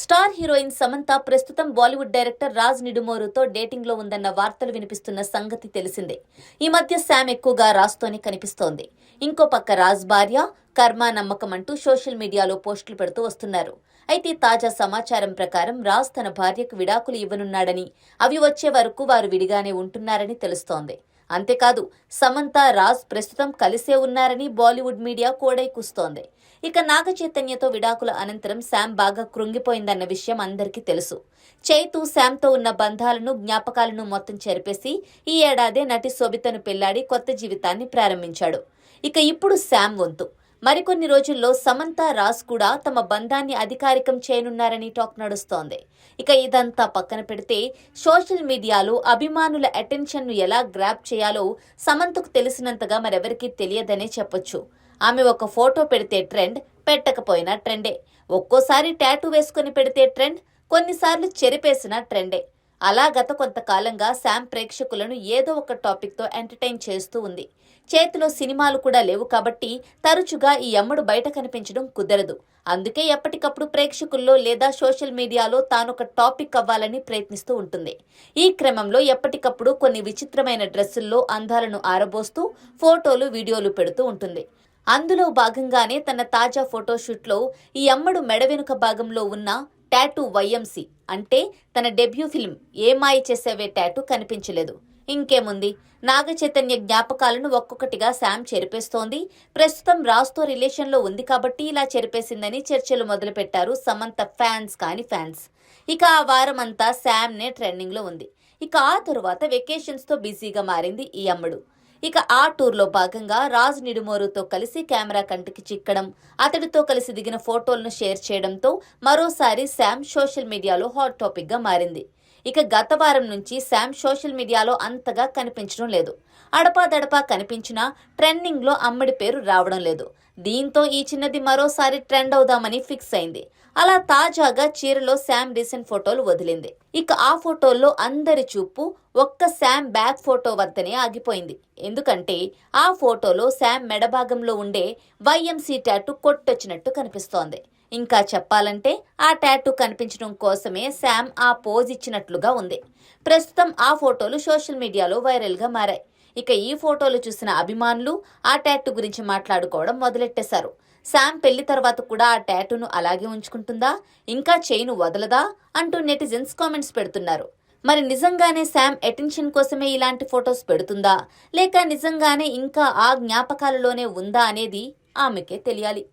Star heroine Samantha ప్రస్తుతం Bollywood director Raj నిడుమోరుతో dating లో ఉందన్న వార్తలు వినిపిస్తున్న సంగతి తెలిసిందే. ఈ మధ్య శామ్ ఎక్కువగా రాజ్తోనే కనిపిస్తోంది. ఇంకో పక్క రాజ్ భార్య కర్మ నమ్మకం అంటూ సోషల్ మీడియాలో పోస్టులు పెడుతూ వస్తున్నారు. అయితే తాజా సమాచారం ప్రకారం రాజ్ తన భార్యకు విడాకులు ఇవ్వనున్నాడని, అవి వచ్చే వరకు వారు విడిగానే ఉంటున్నారని తెలుస్తోంది. అంతేకాదు సమంత రాజ్ ప్రస్తుతం కలిసే ఉన్నారని బాలీవుడ్ మీడియా కోడై కూస్తోంది. ఇక నాగ చైతన్యతో విడాకుల అనంతరం శామ్ బాగా కృంగిపోయిందన్న విషయం అందరికీ తెలుసు. చైతు శామ్తో ఉన్న బంధాలను జ్ఞాపకాలను మొత్తం చెరిపేసి ఈ ఏడాదే నటి శోభితను పెళ్లాడి కొత్త జీవితాన్ని ప్రారంభించాడు. ఇక ఇప్పుడు శామ్ వంతు. మరికొన్ని రోజుల్లో సమంత రాజ్ కూడా తమ బంధాన్ని అధికారికం చేయనున్నారని టాక్ నడుస్తోంది. ఇక ఇదంతా పక్కన పెడితే సోషల్ మీడియాలో అభిమానుల అటెన్షన్ను ఎలా గ్రాప్ చేయాలో సమంతకు తెలిసినంతగా మరెవరికీ తెలియదనే చెప్పొచ్చు. ఆమె ఒక ఫోటో పెడితే ట్రెండ్, పెట్టకపోయినా ట్రెండే. ఒక్కోసారి టాటూ వేసుకుని పెడితే ట్రెండ్, కొన్నిసార్లు చెరిపేసిన ట్రెండే. అలా గత కొంతకాలంగా శామ్ ప్రేక్షకులను ఏదో ఒక టాపిక్తో ఎంటర్టైన్ చేస్తూ ఉంది. చేతిలో సినిమాలు కూడా లేవు కాబట్టి తరచుగా ఈ అమ్మడు బయట కనిపించడం కుదరదు. అందుకే ఎప్పటికప్పుడు ప్రేక్షకుల్లో లేదా సోషల్ మీడియాలో తానొక టాపిక్ అవ్వాలని ప్రయత్నిస్తూ ఉంటుంది. ఈ క్రమంలో ఎప్పటికప్పుడు కొన్ని విచిత్రమైన డ్రెస్సుల్లో అందాలను ఆరబోస్తూ ఫోటోలు, వీడియోలు పెడుతూ ఉంటుంది. అందులో భాగంగానే తన తాజా ఫోటోషూట్లో ఈ అమ్మడు మెడ వెనుక భాగంలో ఉన్న టాటూ వైఎంసీ అంటే తన డెబ్యూ ఫిల్మ్ ఏ మాయ చేసేవే టాటూ కనిపించలేదు. ఇంకేముంది, నాగ చైతన్య జ్ఞాపకాలను ఒక్కొక్కటిగా శామ్ చెరిపేస్తోంది. ప్రస్తుతం రాజ్తో రిలేషన్లో ఉంది కాబట్టి ఇలా చెరిపేసిందని చర్చలు మొదలుపెట్టారు సమంత ఫ్యాన్స్ కాని ఫ్యాన్స్. ఇక ఆ వారం అంతా శామ్నే ట్రెండింగ్లో ఉంది. ఇక ఆ తరువాత వెకేషన్స్తో బిజీగా మారింది ఈ అమ్మడు. ఇక ఆ టూర్లో భాగంగా రాజ్ నిడుమోరుతో కలిసి కెమెరా కంటికి చిక్కడం, అతడితో కలిసి దిగిన ఫోటోలను షేర్ చేయడంతో మరోసారి శామ్ సోషల్ మీడియాలో హాట్ టాపిక్గా మారింది. ఇక గత వారం నుంచి శామ్ సోషల్ మీడియాలో అంతగా కనిపించడం లేదు. అడపాదడపా కనిపించినా ట్రెండింగ్లో అమ్మడి పేరు రావడం లేదు. దీంతో ఈ చిన్నది మరోసారి ట్రెండ్ అవుదామని ఫిక్స్ అయింది. అలా తాజాగా చీరలో శామ్ రీసెంట్ ఫోటోలు వదిలింది. ఇక ఆ ఫోటోల్లో అందరి చూపు ఒక్క శామ్ బ్యాక్ ఫోటో వద్దనే ఆగిపోయింది. ఎందుకంటే ఆ ఫోటోలో శామ్ మెడభాగంలో ఉండే వైఎంసీ టాటూ కొట్టొచ్చినట్టు కనిపిస్తోంది. ఇంకా చెప్పాలంటే ఆ టాటూ కనిపించడం కోసమే శామ్ ఆ పోజ్ ఇచ్చినట్లుగా ఉంది. ప్రస్తుతం ఆ ఫోటోలు సోషల్ మీడియాలో వైరల్గా మారాయి. ఇక ఈ ఫోటోలు చూసిన అభిమానులు ఆ టాటూ గురించి మాట్లాడుకోవడం మొదలెట్టేశారు. శామ్ పెళ్లి తర్వాత కూడా ఆ టాటూను అలాగే ఉంచుకుంటుందా, ఇంకా చైను వదలదా అంటూ నెటిజన్స్ కామెంట్స్ పెడుతున్నారు. మరి నిజంగానే శామ్ అటెన్షన్ కోసమే ఇలాంటి ఫొటోస్ పెడుతుందా, లేక నిజంగానే ఇంకా ఆ జ్ఞాపకాలలోనే ఉందా అనేది ఆమెకే తెలియాలి.